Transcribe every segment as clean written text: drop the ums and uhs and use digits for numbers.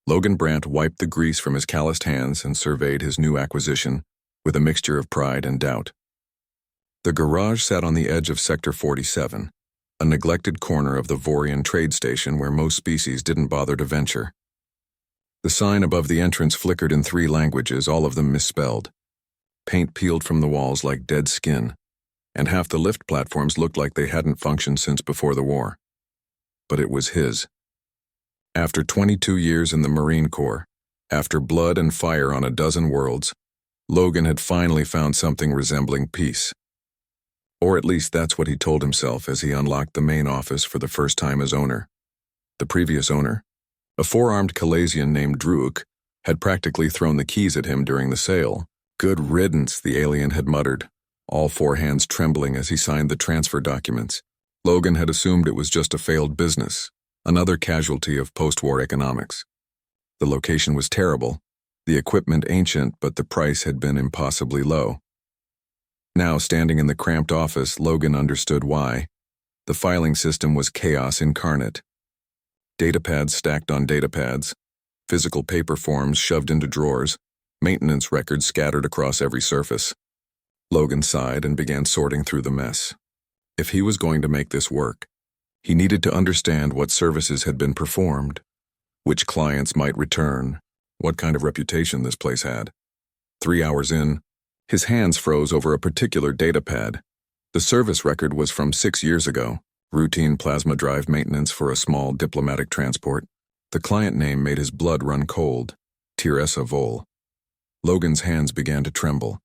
Logan Brandt wiped the grease from his calloused hands and surveyed his new acquisition with a mixture of pride and doubt. The garage sat on the edge of Sector 47, a neglected corner of the Vorian trade station where most species didn't bother to venture. The sign above the entrance flickered in 3 languages, all of them misspelled. Paint peeled from the walls like dead skin, and half the lift platforms looked like they hadn't functioned since before the war. But it was his. After 22 years in the Marine Corps, after blood and fire on a dozen worlds, Logan had finally found something resembling peace. Or at least that's what he told himself as he unlocked the main office for the first time as owner. The previous owner, a 4-armed Calasian named Druuk, had practically thrown the keys at him during the sale. "Good riddance," the alien had muttered, all 4 hands trembling as he signed the transfer documents. Logan had assumed it was just a failed business, another casualty of post-war economics. The location was terrible, the equipment ancient, but the price had been impossibly low. Now, standing in the cramped office, Logan understood why. The filing system was chaos incarnate. Datapads stacked on datapads, physical paper forms shoved into drawers, maintenance records scattered across every surface. Logan sighed and began sorting through the mess. If he was going to make this work, he needed to understand what services had been performed, which clients might return, what kind of reputation this place had. 3 hours in, his hands froze over a particular datapad. The service record was from 6 years ago, routine plasma drive maintenance for a small diplomatic transport. The client name made his blood run cold, Teresa Vol. Logan's hands began to tremble.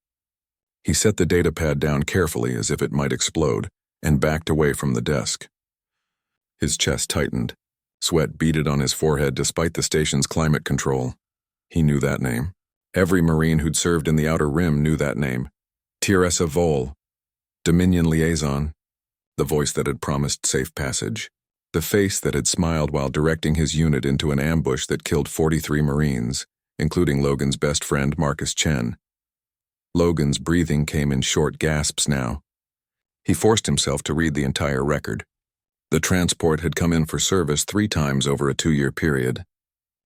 He set the datapad down carefully as if it might explode, and backed away from the desk. His chest tightened. Sweat beaded on his forehead despite the station's climate control. He knew that name. Every Marine who'd served in the Outer Rim knew that name. Teresa Vol, Dominion liaison, the voice that had promised safe passage, the face that had smiled while directing his unit into an ambush that killed 43 Marines, including Logan's best friend Marcus Chen. Logan's breathing came in short gasps now. He forced himself to read the entire record. The transport had come in for service 3 times over a 2-year period.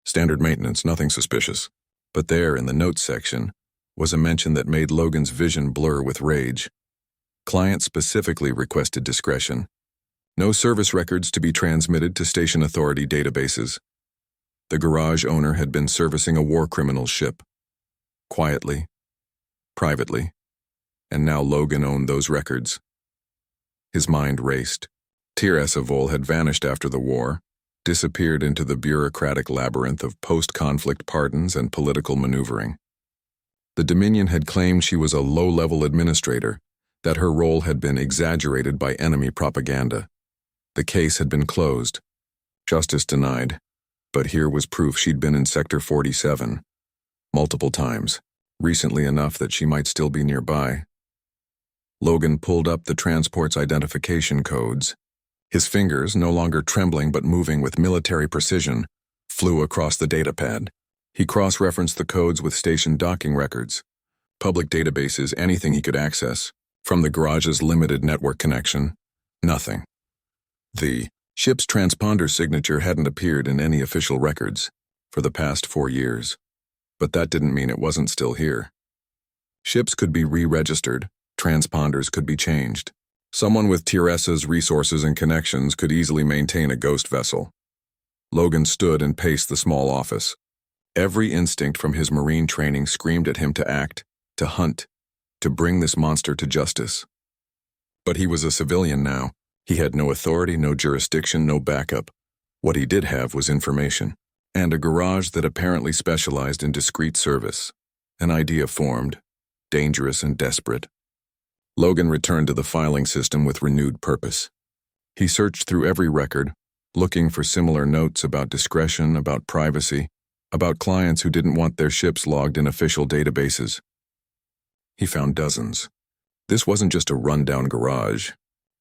Standard maintenance, nothing suspicious. But there, in the notes section, was a mention that made Logan's vision blur with rage. Client specifically requested discretion. No service records to be transmitted to station authority databases. The garage owner had been servicing a war criminal ship. Quietly, privately, and now Logan owned those records. His mind raced. Teresa Vol had vanished after the war, disappeared into the bureaucratic labyrinth of post-conflict pardons and political maneuvering. The Dominion had claimed she was a low-level administrator, that her role had been exaggerated by enemy propaganda. The case had been closed, justice denied, but here was proof she'd been in Sector 47, multiple times, recently enough that she might still be nearby. Logan pulled up the transport's identification codes. His fingers, no longer trembling but moving with military precision, flew across the datapad. He cross-referenced the codes with station docking records, public databases, anything he could access. From the garage's limited network connection, nothing. The ship's transponder signature hadn't appeared in any official records for the past 4 years, but that didn't mean it wasn't still here. Ships could be re-registered, transponders could be changed. Someone with Teresa's resources and connections could easily maintain a ghost vessel. Logan stood and paced the small office. Every instinct from his Marine training screamed at him to act, to hunt, to bring this monster to justice. But he was a civilian now. He had no authority, no jurisdiction, no backup. What he did have was information, and a garage that apparently specialized in discreet service. An idea formed, dangerous and desperate. Logan returned to the filing system with renewed purpose. He searched through every record, looking for similar notes about discretion, about privacy, about clients who didn't want their ships logged in official databases. He found dozens. This wasn't just a rundown garage.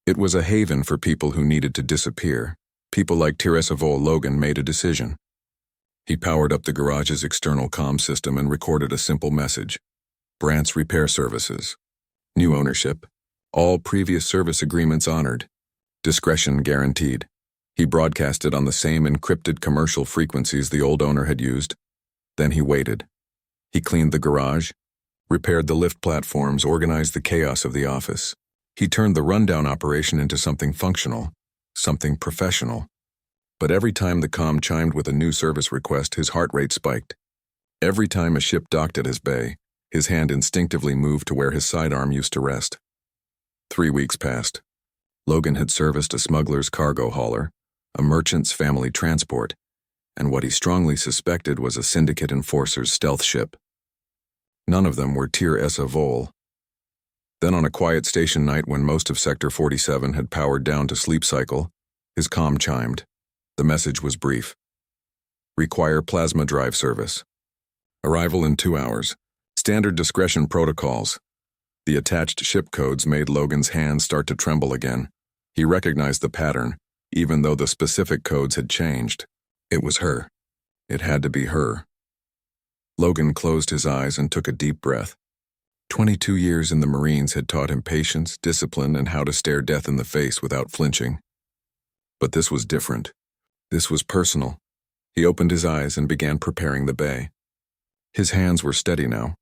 It was a haven for people who needed to disappear. People like Teresa Vol. Logan made a decision. He powered up the garage's external comm system and recorded a simple message. Brandt's Repair Services. New ownership. All previous service agreements honored. Discretion guaranteed. He broadcasted on the same encrypted commercial frequencies the old owner had used. Then he waited. He cleaned the garage, repaired the lift platforms, organized the chaos of the office. He turned the rundown operation into something functional, something professional. But every time the comm chimed with a new service request, his heart rate spiked. Every time a ship docked at his bay, his hand instinctively moved to where his sidearm used to rest. 3 weeks passed. Logan had serviced a smuggler's cargo hauler, a merchant's family transport, and what he strongly suspected was a syndicate enforcer's stealth ship. None of them were Tier S Vol. Then on a quiet station night when most of Sector 47 had powered down to sleep cycle, his comm chimed. The message was brief. Require plasma drive service. Arrival in 2 hours. Standard discretion protocols. The attached ship codes made Logan's hands start to tremble again. He recognized the pattern, even though the specific codes had changed. It was her. It had to be her. Logan closed his eyes and took a deep breath. 22 years in the Marines had taught him patience, discipline, and how to stare death in the face without flinching. But this was different. This was personal. He opened his eyes and began preparing the bay. His hands were steady now.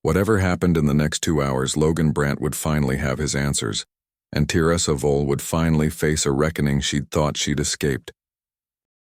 Whatever happened in the next 2 hours, Logan Brandt would finally have his answers, and Tiresa Vol would finally face a reckoning she'd thought she'd escaped.